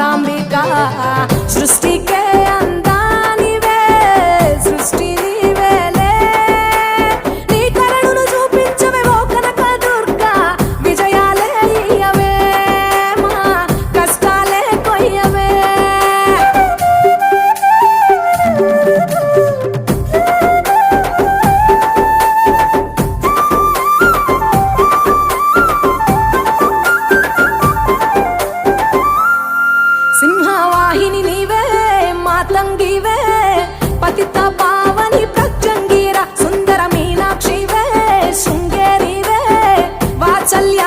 మూకాంబిక సృష్టికే అందానివే సృష్టి నీవేలే నీ కరుణను చూపించవే ఓ కనక దుర్గా విజయాలే ఇయ్యవే మా కష్టాలే కొయ్యవే సింహవాహిని నీవే మాతంగివే పతిత పావని ప్రత్యంగిర సుందర మీనాక్షివే శృంగేరివే వాత్సల్య